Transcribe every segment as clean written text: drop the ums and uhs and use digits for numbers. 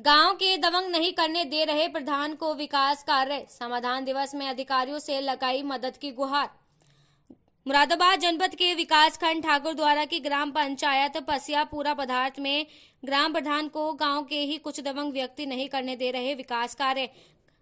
गांव के दबंग नहीं करने दे रहे प्रधान को विकास कार्य, समाधान दिवस में अधिकारियों से लगाई मदद की गुहार। मुरादाबाद जनपद के विकास खंड ठाकुर द्वारा की ग्राम पंचायत पसियापुरा पदार्थ में ग्राम प्रधान को गांव के ही कुछ दबंग व्यक्ति नहीं करने दे रहे विकास कार्य।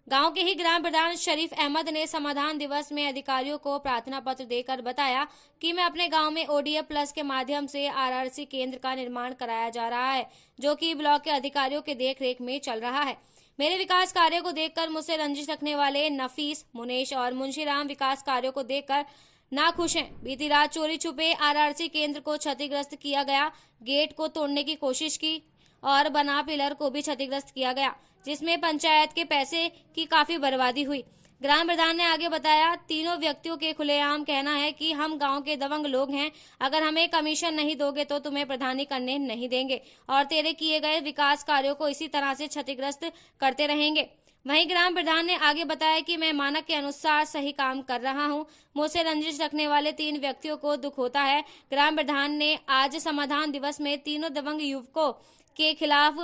गांव के ही ग्राम प्रधान शरीफ अहमद ने समाधान दिवस में अधिकारियों को प्रार्थना पत्र देकर बताया कि मैं अपने गांव में ओडीएफ प्लस के माध्यम से आरआरसी केंद्र का निर्माण कराया जा रहा है, जो कि ब्लॉक के अधिकारियों के देखरेख में चल रहा है। मेरे विकास कार्यों को देखकर मुझसे रंजिश रखने वाले नफीस, मुनेश और मुंशीराम विकास कार्यों को देखकर ना खुश हैं। बीती रात चोरी छुपे आरआरसी केंद्र को क्षतिग्रस्त किया गया, गेट को तोड़ने की कोशिश की और बना पिलर को भी क्षतिग्रस्त किया गया, जिसमें पंचायत के पैसे की काफी बर्बादी हुई। ग्राम प्रधान ने आगे बताया, तीनों व्यक्तियों के खुलेआम कहना है कि हम गांव के दबंग लोग हैं, अगर हमें कमीशन नहीं दोगे तो तुम्हें प्रधानी करने नहीं देंगे और तेरे किए गए विकास कार्यों को इसी तरह से क्षतिग्रस्त करते रहेंगे। वहीं ग्राम प्रधान ने आगे बताया कि मैं मानक के अनुसार सही काम कर रहा हूं, मुझसे रंजिश रखने वाले 3 व्यक्तियों को दुख होता है। ग्राम प्रधान ने आज समाधान दिवस में तीनों दबंग युवकों के खिलाफ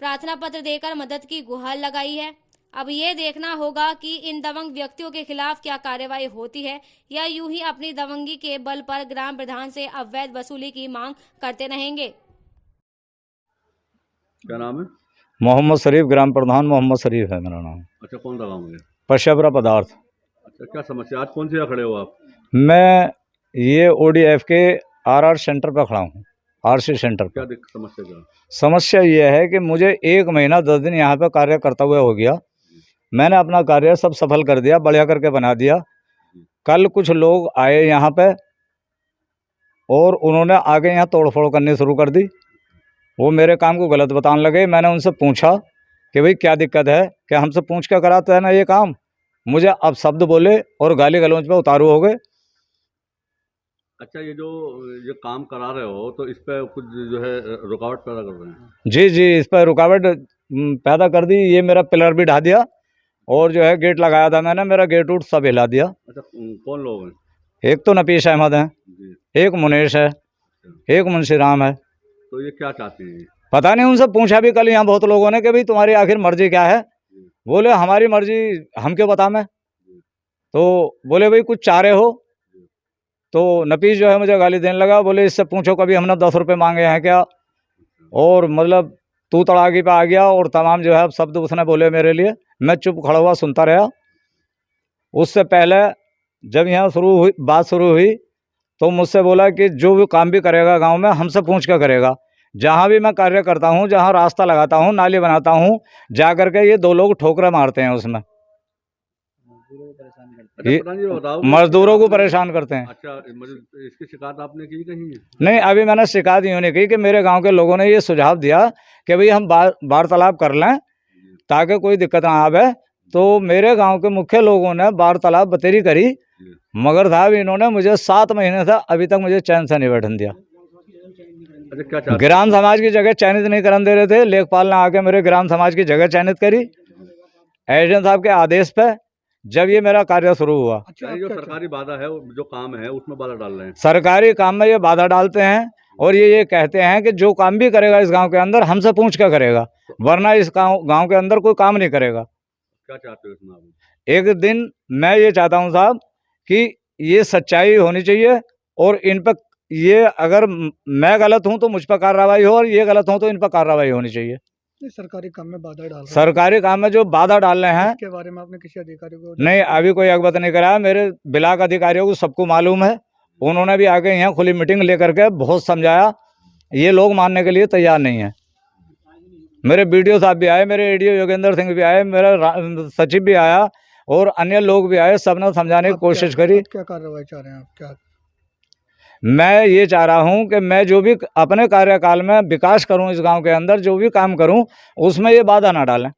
प्रार्थना पत्र देकर मदद की गुहार लगाई है। अब ये देखना होगा कि इन दबंग व्यक्तियों के खिलाफ क्या कार्रवाई होती है या यूं ही अपनी दबंगी के बल पर ग्राम प्रधान से अवैध वसूली की मांग करते रहेंगे। क्या नाम है? मोहम्मद शरीफ, ग्राम प्रधान मोहम्मद शरीफ है मेरा नाम। अच्छा, कौन सा गाँव है? पसियापुरा पदार्थ। अच्छा, क्या समस्या? आज कौन सी जगह खड़े हो आप? मैं ये ओडीएफ के आरआर सेंटर पर खड़ा हूँ, आरसी सेंटर क्या पर। समस्या क्या? समस्या ये है कि मुझे 1 महीना 10 दिन यहाँ पे कार्य करता हुआ हो गया। मैंने अपना कार्य सब सफल कर दिया, बढ़िया करके बना दिया। कल कुछ लोग आए यहाँ पे और उन्होंने आगे यहाँ तोड़फोड़ करनी शुरू कर दी। वो मेरे काम को गलत बताने लगे। मैंने उनसे पूछा कि भाई क्या दिक्कत है, क्या हमसे पूछ के कराते हैं ना ये काम। मुझे अब शब्द बोले और गाली गलौज पे उतारू हो गए। अच्छा, ये काम करा रहे हो तो इस पे कुछ जो है रुकावट पैदा कर रहे हैं? जी जी, इस पर रुकावट पैदा कर दी। ये मेरा पिलर भी ढा दिया और जो है गेट लगाया था मैंने, मेरा गेट उठ सब हिला दिया। अच्छा, कौन लोग हैं? एक तो नफीस अहमद है, एक मुनेश है, एक मुंशीराम है। तो ये क्या चाहते हैं? पता नहीं, उनसे पूछा भी कल यहाँ बहुत लोगों ने कि भाई तुम्हारी आखिर मर्जी क्या है। बोले हमारी मर्जी हम क्यों बता मैं। तो बोले भाई कुछ चाह रहे हो। तो नफीस जो है मुझे गाली देने लगा, बोले इससे पूछो कभी हमने 10 रुपये मांगे हैं क्या। और मतलब तू तड़ागी पे आ गया और तमाम जो है शब्द उसने बोले मेरे लिए। मैं चुप खड़ा हुआ सुनता रहा। उससे पहले जब यहाँ बात शुरू हुई तो मुझसे बोला कि जो भी काम भी करेगा गांव में हमसे पूछ कर करेगा। जहाँ भी मैं कार्य करता हूँ, जहाँ रास्ता लगाता हूँ, नाली बनाता हूँ, जा करके ये 2 लोग ठोकरे मारते हैं उसमें। मजदूरों को परेशान करते हैं। अच्छा, इसकी शिकायत आपने की कहीं है? नहीं, अभी मैंने शिकायत यूँ नहीं की कि मेरे गांव के लोगों ने ये सुझाव दिया कि भाई हम वार्तालाप कर लें ताकि कोई दिक्कत ना आवे। तो मेरे गांव के मुख्य लोगों ने वार्तालाप बतेरी करी, मगर साहब इन्होंने मुझे 7 महीने से अभी तक मुझे चैन से नहीं बैठने दिया। अच्छा, क्या चाहते? ग्राम समाज की जगह चयनित नहीं करने दे रहे थे। लेखपाल ने आके मेरे ग्राम समाज की जगह चयनित करी एसडीएम साहब के आदेश पे, जब ये मेरा कार्य शुरू हुआ। अच्छा, जो सरकारी बाधा है, जो काम है उसमें बाधा डाल रहे हैं? सरकारी काम में ये बाधा डालते हैं और ये कहते हैं कि जो काम भी करेगा इस गांव के अंदर हमसे पूछ कर करेगा, वरना इस गांव के अंदर कोई काम नहीं करेगा। क्या चाहते हो इसमें आप? एक दिन मैं ये चाहता हूं साहब कि ये सच्चाई होनी चाहिए और इन पर ये अगर मैं गलत हूं तो मुझ पर कार्रवाई हो और ये गलत हूं तो इन पर कार्रवाई होनी चाहिए। सरकारी काम में बाधा डाल रहे हैं। सरकारी काम में जो बाधा डाल रहे हैं इसके बारे में आपने किसी अधिकारी को? नहीं, अभी कोई अवगत नहीं कराया। मेरे ब्लॉक अधिकारियों को सबको मालूम है। उन्होंने भी आके यहाँ खुली मीटिंग लेकर के बहुत समझाया। ये लोग मानने के लिए तैयार नहीं है। मेरे बीडीओ साहब भी आए, मेरे एडीओ योगेंद्र सिंह भी आए, मेरा सचिव भी आया और अन्य लोग भी आए। सबने समझाने की कोशिश करी। क्या कार्रवाई चाह रहे हैं आप? क्या मैं ये चाह रहा हूं कि मैं जो भी अपने कार्यकाल में विकास करूं इस गांव के अंदर, जो भी काम करूं उसमें ये बाधा ना डालें।